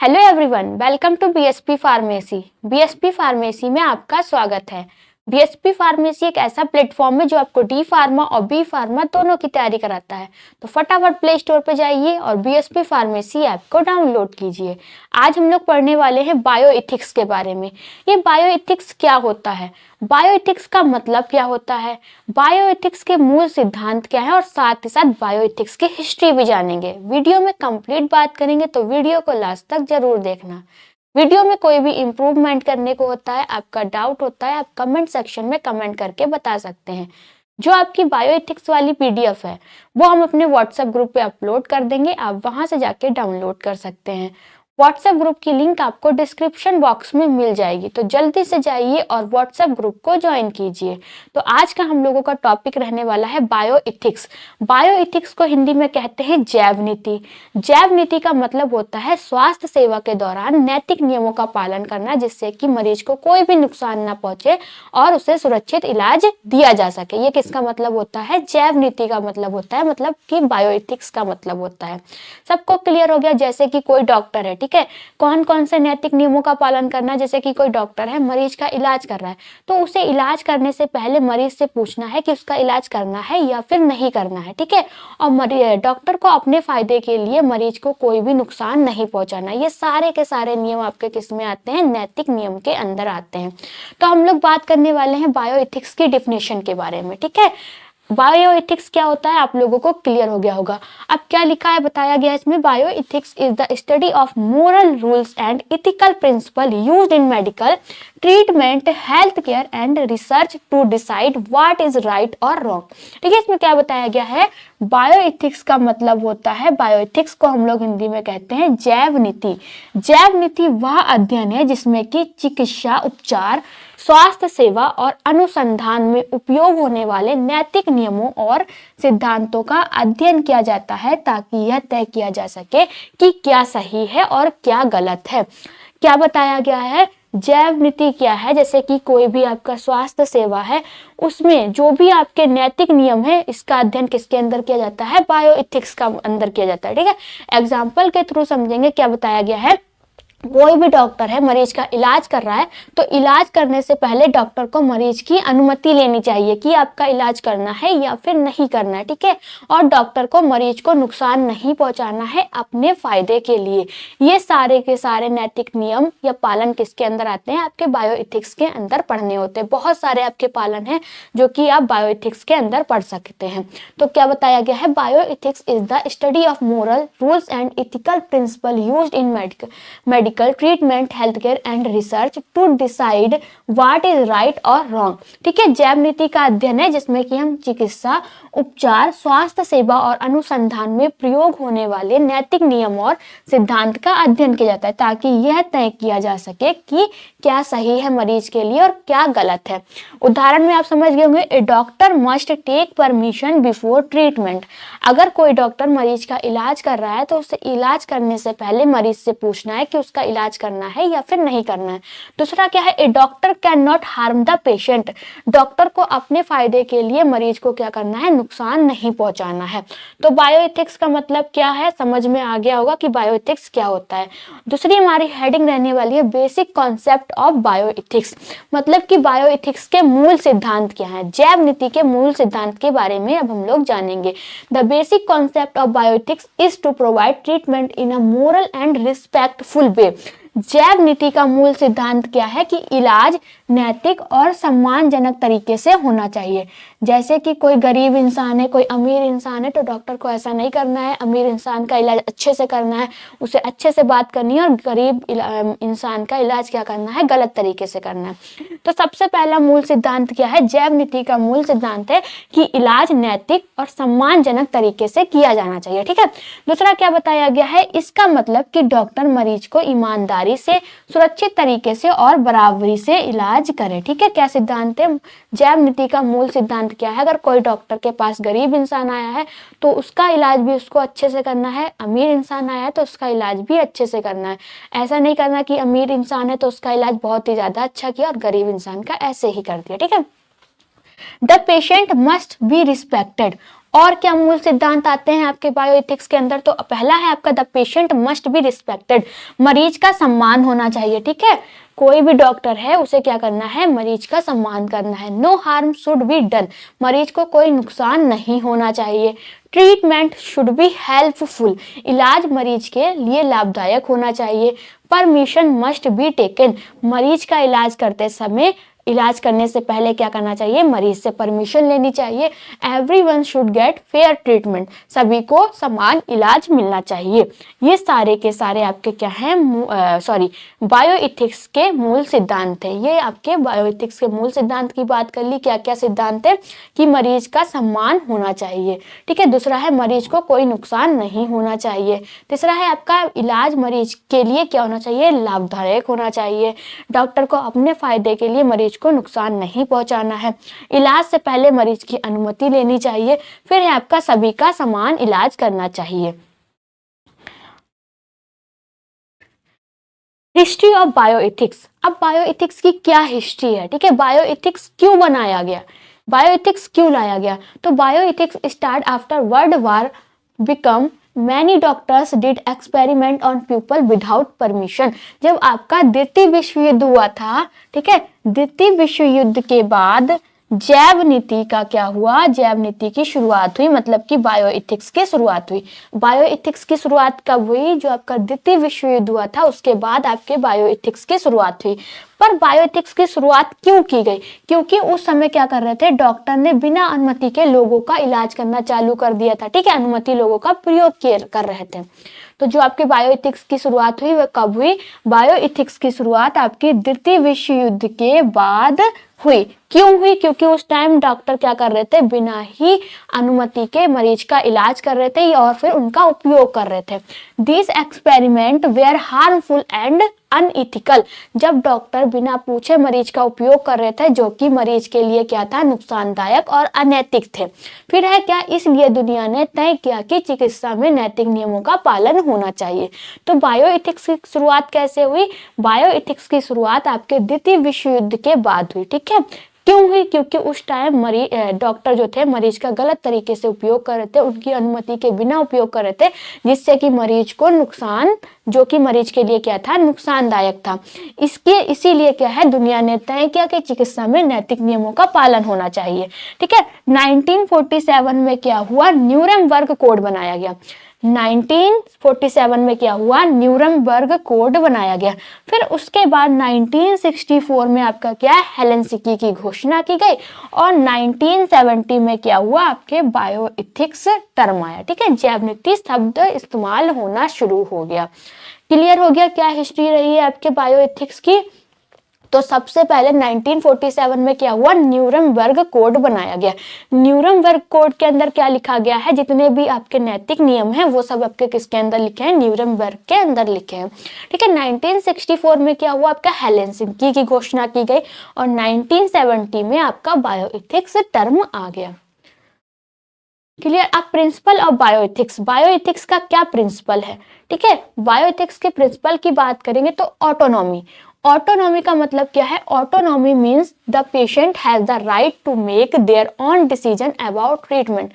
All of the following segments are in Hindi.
Hello everyone, welcome to BSP pharmacy. BSP pharmacy में आपका स्वागत है। बीएसपी फार्मेसी एक ऐसा प्लेटफॉर्म है जो आपको डी फार्मा और बी फार्मा दोनों की तैयारी कराता है। तो फटाफट प्ले स्टोर पर जाइए और बीएसपी फार्मेसी ऐप को डाउनलोड कीजिए। आज हम लोग पढ़ने वाले हैं बायोएथिक्स के बारे में। ये बायोएथिक्स क्या होता है, बायोएथिक्स का मतलब क्या होता है, बायोएथिक्स के मूल सिद्धांत क्या है और साथ ही साथ बायोएथिक्स की हिस्ट्री भी जानेंगे। वीडियो में कंप्लीट बात करेंगे तो वीडियो को लास्ट तक जरूर देखना। वीडियो में कोई भी इम्प्रूवमेंट करने को होता है, आपका डाउट होता है, आप कमेंट सेक्शन में कमेंट करके बता सकते हैं। जो आपकी बायोएथिक्स वाली पीडीएफ है वो हम अपने व्हाट्सएप ग्रुप पे अपलोड कर देंगे, आप वहां से जाके डाउनलोड कर सकते हैं। व्हाट्सएप ग्रुप की लिंक आपको डिस्क्रिप्शन बॉक्स में मिल जाएगी, तो जल्दी से जाइए और व्हाट्सएप ग्रुप को ज्वाइन कीजिए। तो आज का हम लोगों का टॉपिक रहने वाला है बायोएथिक्स। बायोएथिक्स को हिंदी में कहते हैं जैव नीति। जैव नीति का मतलब होता है स्वास्थ्य सेवा के दौरान नैतिक नियमों का पालन करना, जिससे कि मरीज को कोई भी नुकसान ना पहुंचे और उसे सुरक्षित इलाज दिया जा सके। ये किसका मतलब होता है, जैव नीति का मतलब होता है, मतलब कि बायोएथिक्स का मतलब होता है। सबको क्लियर हो गया। जैसे कि कोई डॉक्टर है, ठीक है, कौन कौन से नैतिक नियमों का पालन करना है। जैसे कि कोई डॉक्टर है, मरीज का इलाज कर रहा है, तो उसे इलाज करने से पहले मरीज से पूछना है कि उसका इलाज करना है या फिर नहीं करना है, ठीक है। और डॉक्टर को अपने फायदे के लिए मरीज को कोई भी नुकसान नहीं पहुंचाना। ये सारे के सारे नियम आपके किस में आते हैं, नैतिक नियम के अंदर आते हैं। तो हम लोग बात करने वाले हैं बायोएथिक्स की डिफिनेशन के बारे में, ठीक है। बायोएथिक्स क्या होता है आप लोगों को क्लियर हो गया होगा। अब क्या लिखा है, बताया गया इसमें, bioethics is the study of moral rules and ethical principle used in medical treatment, health care and research to decide what is right और रॉन्ग। ठीक है, इसमें क्या बताया गया है, बायोएथिक्स का मतलब होता है, बायोएथिक्स को हम लोग हिंदी में कहते हैं जैव नीति। जैव नीति वह अध्ययन है जिसमें कि चिकित्सा, उपचार, स्वास्थ्य सेवा और अनुसंधान में उपयोग होने वाले नैतिक नियमों और सिद्धांतों का अध्ययन किया जाता है, ताकि यह तय किया जा सके कि क्या सही है और क्या गलत है। क्या बताया गया है, जैव नीति क्या है, जैसे कि कोई भी आपका स्वास्थ्य सेवा है, उसमें जो भी आपके नैतिक नियम है, इसका अध्ययन किसके अंदर किया जाता है, बायोएथिक्स का अंदर किया जाता है, ठीक है। एग्जाम्पल के थ्रू समझेंगे। क्या बताया गया है, कोई भी डॉक्टर है, मरीज का इलाज कर रहा है, तो इलाज करने से पहले डॉक्टर को मरीज की अनुमति लेनी चाहिए कि आपका इलाज करना है या फिर नहीं करना है, ठीक है। और डॉक्टर को मरीज को नुकसान नहीं पहुंचाना है अपने फायदे के लिए। ये सारे के सारे नैतिक नियम या पालन किसके अंदर आते हैं, आपके बायोएथिक्स के अंदर पढ़ने होते हैं। बहुत सारे आपके पालन हैं जो कि आप बायोएथिक्स के अंदर पढ़ सकते हैं। तो क्या बताया गया है, bioethics is the study of moral rules and ethical principle used in medical treatment, health care and research to decide what is right और रॉन्ग। ठीक है, जैव नीति का अध्ययन है जिसमें कि हम चिकित्सा, उपचार, स्वास्थ्य सेवा और अनुसंधान में प्रयोग होने वाले नैतिक नियम और सिद्धांत का अध्ययन किया जाता है, ताकि यह तय किया जा सके कि क्या सही है मरीज के लिए और क्या गलत है। उदाहरण में आप समझ गए होंगे, a doctor must take permission before treatment. अगर कोई डॉक्टर मरीज का इलाज कर रहा है तो उसे इलाज करने से पहले मरीज से पूछना है कि उसका इलाज करना है या फिर नहीं करना है। दूसरा क्या है, a doctor can not harm the patient. Doctor को अपने फायदे के लिए मरीज को क्या करना है, नुकसान नहीं पहुंचाना है। तो बायोएथिक्स का मतलब क्या है, समझ में आ गया होगा कि बायोएथिक्स क्या होता है। दूसरी हमारी हेडिंग रहने वाली है बेसिक कॉन्सेप्ट ऑफ बायोएथिक्स, मतलब कि बायोएथिक्स के मूल सिद्धांत क्या है। जैव नीति के मूल सिद्धांत के बारे में अब हम लोग जानेंगे। The basic concept of bioethics is to provide treatment in a moral and respectful way. जैव नीति का मूल सिद्धांत क्या है कि इलाज नैतिक और सम्मानजनक तरीके से होना चाहिए। जैसे कि कोई गरीब इंसान है, कोई अमीर इंसान है, तो डॉक्टर को ऐसा नहीं करना है, अमीर इंसान का इलाज अच्छे से करना है, उसे अच्छे से बात करनी है, और गरीब इंसान का इलाज क्या करना है, गलत तरीके से करना है। तो सबसे पहला मूल सिद्धांत क्या है, जैव नीति का मूल सिद्धांत है कि इलाज नैतिक और सम्मानजनक तरीके से किया जाना चाहिए, ठीक है। दूसरा क्या बताया गया है, इसका मतलब कि डॉक्टर मरीज को ईमानदारी से, सुरक्षित तरीके से और बराबरी से इलाज करे, ठीक है। क्या सिद्धांत है, जैव नीति का मूल सिद्धांत क्या है, अगर कोई डॉक्टर के पास गरीब इंसान आया है तो उसका इलाज भी उसको अच्छे से करना है, अमीर इंसान आया है तो उसका इलाज भी अच्छे से करना है। ऐसा नहीं करना कि अमीर इंसान है तो उसका इलाज बहुत ही ज्यादा अच्छा किया और गरीब इंसान का ऐसे ही कर दिया, ठीक है। The patient must be respected, और क्या मूल सिद्धांत आते हैं आपके बायोएथिक्स के अंदर? तो पहला है आपका the patient must be respected, मरीज का सम्मान होना चाहिए। ठीक है, कोई भी डॉक्टर है उसे क्या करना है? मरीज का सम्मान करना है। No harm should be done, मरीज को कोई नुकसान नहीं होना चाहिए। ट्रीटमेंट शुड बी हेल्पफुल, इलाज मरीज के लिए लाभदायक होना चाहिए। परमिशन मस्ट बी टेकन, मरीज का इलाज करते समय, इलाज करने से पहले क्या करना चाहिए? मरीज से परमिशन लेनी चाहिए। Everyone should get fair treatment, सभी को समान इलाज मिलना चाहिए। ये सारे के सारे आपके क्या हैं? बायोएथिक्स के मूल सिद्धांत है। ये आपके बायोएथिक्स के मूल सिद्धांत की बात कर ली। क्या क्या सिद्धांत है? कि मरीज का सम्मान होना चाहिए। ठीक है, दूसरा है मरीज को कोई नुकसान नहीं होना चाहिए। तीसरा है आपका इलाज मरीज के लिए क्या होना चाहिए? लाभदायक होना चाहिए। डॉक्टर को अपने फायदे के लिए मरीज को नुकसान नहीं पहुंचाना है। इलाज से पहले मरीज की अनुमति लेनी चाहिए। फिर है आपका सभी का समान इलाज करना चाहिए। हिस्ट्री ऑफ बायोएथिक्स, अब बायोएथिक्स की क्या हिस्ट्री है? ठीक है, बायोएथिक्स क्यों बनाया गया, बायोएथिक्स क्यों लाया गया? तो bioethics start after world war become many doctors did experiment on people without permission. जब आपका द्वितीय विश्व युद्ध हुआ था, ठीक है, द्वितीय विश्व युद्ध के बाद जैव नीति का क्या हुआ? जैव नीति की शुरुआत हुई, मतलब कि बायोएथिक्स की शुरुआत हुई। बायोएथिक्स की शुरुआत कब हुई? जो आपका द्वितीय विश्व युद्ध हुआ था उसके बाद आपके बायोएथिक्स की शुरुआत हुई। पर बायोएथिक्स की शुरुआत क्यों की गई? क्योंकि उस समय क्या कर रहे थे? डॉक्टर ने बिना अनुमति के लोगों का इलाज करना चालू कर दिया था। ठीक है, अनुमति लोगों का प्रयोग कर रहे थे। तो जो आपके बायोएथिक्स की शुरुआत हुई वह कब हुई? बायोएथिक्स की शुरुआत आपकी द्वितीय विश्व युद्ध के बाद हुई। क्यों हुई? क्योंकि उस टाइम डॉक्टर क्या कर रहे थे? बिना ही अनुमति के मरीज का इलाज कर रहे थे और फिर उनका उपयोग कर रहे थे। This experiment were harmful and unethical, जब डॉक्टर बिना पूछे मरीज का उपयोग कर रहे थे जो कि मरीज के लिए क्या था? नुकसानदायक और अनैतिक थे। फिर है क्या? इसलिए दुनिया ने तय किया कि चिकित्सा में नैतिक नियमों का पालन होना चाहिए। तो बायोएथिक्स की शुरुआत कैसे हुई? बायोएथिक्स की शुरुआत आपके द्वितीय विश्व युद्ध के बाद हुई। ठीक है, क्यों हुई? क्योंकि उस टाइम डॉक्टर जो थे मरीज का गलत तरीके से उपयोग कर रहे थे, उनकी अनुमति के बिना उपयोग कर रहे थे, जिससे कि मरीज को नुकसान, जो कि मरीज के लिए क्या था? नुकसानदायक था। इसीलिए क्या है? दुनिया ने तय किया कि चिकित्सा में नैतिक नियमों का पालन होना चाहिए। ठीक है, 1947 में क्या हुआ? न्यूरेमबर्ग कोड बनाया गया। 1947 में क्या हुआ? न्यूरेमबर्ग कोड बनाया गया। फिर उसके बाद 1964 में आपका क्या है? हेलेंसिकी की घोषणा की गई और 1970 में क्या हुआ? आपके बायोएथिक्स टर्म आया। ठीक है, जैव नीति शब्द इस्तेमाल होना शुरू हो गया। क्लियर हो गया क्या हिस्ट्री रही है आपके बायोएथिक्स की? तो सबसे पहले 1947 में क्या हुआ? न्यूरेमबर्ग कोड बनाया गया। न्यूरेमबर्ग कोड के अंदर क्या लिखा गया है? जितने भी आपके नैतिक नियम हैं वो सब आपके किसके अंदर लिखे हैं? न्यूरेमबर्ग के अंदर लिखे हैं। ठीक है, 1964 में क्या हुआ? आपका हेलेंसिकी की घोषणा की गई और 1970 में आपका बायोएथिक्स टर्म आ गया। क्लियर? अब प्रिंसिपल ऑफ बायोएथिक्स, बायोएथिक्स का क्या प्रिंसिपल है? ठीक है, बायोएथिक्स के प्रिंसिपल की बात करेंगे तो ऑटोनॉमी। ऑटोनॉमी का मतलब क्या है? Autonomy means the patient has the right to make their own decision about treatment.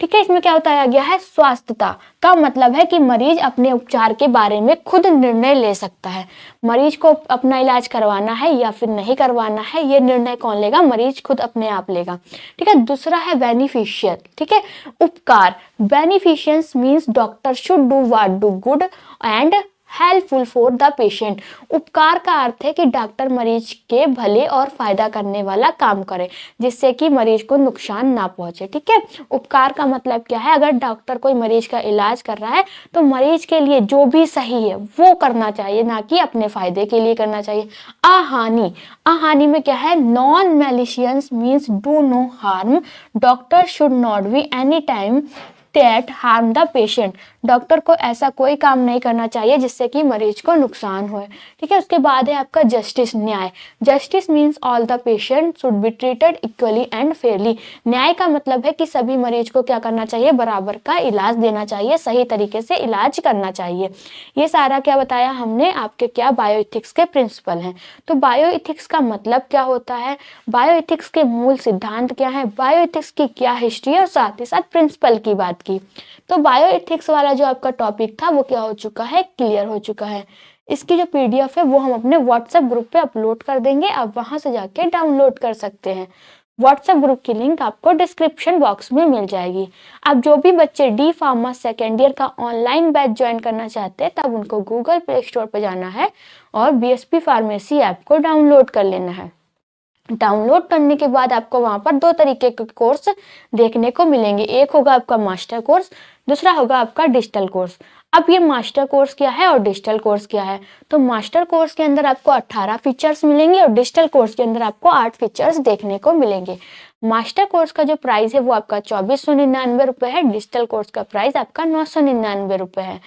ठीक है, इसमें क्या बताया गया है? स्वास्थ्यता का मतलब है कि मरीज अपने उपचार के बारे में खुद निर्णय ले सकता है। मरीज को अपना इलाज करवाना है या फिर नहीं करवाना है, ये निर्णय कौन लेगा? मरीज खुद अपने आप लेगा। ठीक है, दूसरा है बेनिफिशियल। ठीक है, उपकार। Beneficence means doctor should do what do good and helpful for the patient. उपकार का अर्थ है कि डॉक्टर मरीज के भले और फायदा करने वाला काम करे जिससे कि मरीज को नुकसान ना पहुंचे। ठीक है, उपकार का मतलब क्या है? अगर डॉक्टर कोई मरीज का इलाज कर रहा है तो मरीज के लिए जो भी सही है वो करना चाहिए, ना कि अपने फायदे के लिए करना चाहिए। अहानि, अहानि में क्या है? Non malicious means do no harm. Doctor should not be any time that harm the patient। Doctor को ऐसा कोई काम नहीं करना चाहिए जिससे कि मरीज को नुकसान हो। ठीक है, उसके बाद है आपका जस्टिस, न्याय। Justice means all the patient should be treated equally and Fairlie. न्याय का मतलब है कि सभी मरीज को क्या करना चाहिए, बराबर का इलाज देना चाहिए, सही तरीके से इलाज करना चाहिए। ये सारा क्या बताया हमने आपके, क्या बायोइथिक्स के प्रिंसिपल हैं। तो बायोइथिक्स का मतलब क्या होता है, बायोइथिक्स के मूल सिद्धांत क्या है, बायोइथिक्स की क्या हिस्ट्री है, और साथ ही साथ प्रिंसिपल की बात की। तो बायोइथिक्स वाला जो आपका टॉपिक था वो क्या हो चुका है, क्लियर हो चुका है। इसकी जो पीडीएफ है वो हम अपने व्हाट्सएप ग्रुप पे अपलोड कर देंगे, आप वहां से जाके डाउनलोड कर सकते हैं। व्हाट्सएप ग्रुप की लिंक आपको डिस्क्रिप्शन बॉक्स में मिल जाएगी। अब जो भी बच्चे डी फार्मा सेकेंड ईयर का ऑनलाइन बैच ज्वाइन करना चाहते हैं तब उनको गूगल प्ले स्टोर पर जाना है और बीएसपी फार्मेसी ऐप को डाउनलोड कर लेना है। डाउनलोड करने के बाद आपको वहां पर दो तरीके के कोर्स देखने को मिलेंगे, एक होगा आपका मास्टर कोर्स, दूसरा होगा आपका डिजिटल कोर्स। अब ये मास्टर कोर्स क्या है और डिजिटल कोर्स क्या है, तो मास्टर कोर्स के अंदर आपको 18 फीचर्स मिलेंगे और डिजिटल कोर्स के अंदर आपको 8 फीचर्स देखने को मिलेंगे। मास्टर कोर्स का जो प्राइस है वो आपका 2499 रुपये है, डिजिटल कोर्स का प्राइस आपका 999 रुपये है।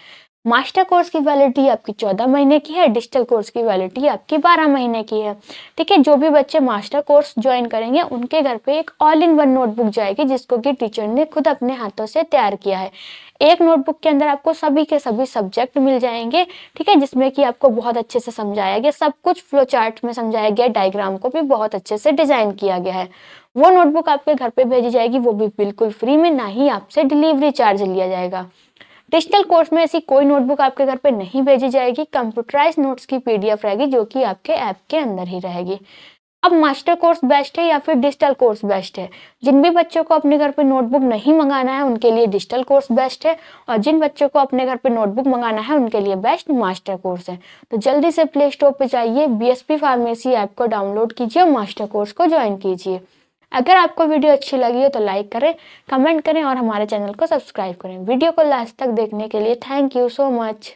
मास्टर कोर्स की वैलिडिटी आपकी 14 महीने की है, डिजिटल कोर्स की वैलिडिटी आपकी 12 महीने की है। ठीक है, जो भी बच्चे मास्टर कोर्स ज्वाइन करेंगे उनके घर पे एक ऑल इन वन नोटबुक जाएगी जिसको कि टीचर ने खुद अपने हाथों से तैयार किया है। एक नोटबुक के अंदर आपको सभी के सभी सब्जेक्ट मिल जाएंगे। ठीक है, जिसमें कि आपको बहुत अच्छे से समझाया गया, सब कुछ फ्लो चार्ट में समझाया गया, डायग्राम को भी बहुत अच्छे से डिजाइन किया गया है। वो नोटबुक आपके घर पे भेजी जाएगी, वो भी बिल्कुल फ्री में, ना ही आपसे डिलीवरी चार्ज लिया जाएगा। डिजिटल कोर्स में ऐसी कोई नोटबुक आपके घर पे नहीं भेजी जाएगी, कंप्यूटराइज नोट्स की पीडीएफ रहेगी जो कि आपके ऐप के अंदर ही रहेगी। अब मास्टर कोर्स बेस्ट है या फिर डिजिटल कोर्स बेस्ट है, जिन भी बच्चों को अपने घर पे नोटबुक नहीं मंगाना है उनके लिए डिजिटल कोर्स बेस्ट है, और जिन बच्चों को अपने घर पे नोटबुक मंगाना है उनके लिए बेस्ट मास्टर कोर्स है। तो जल्दी से प्ले स्टोर पे जाइए, बीएसपी फार्मेसी ऐप को डाउनलोड कीजिए और मास्टर कोर्स को ज्वाइन कीजिए। अगर आपको वीडियो अच्छी लगी हो तो लाइक करें, कमेंट करें और हमारे चैनल को सब्सक्राइब करें। वीडियो को लास्ट तक देखने के लिए थैंक यू सो मच।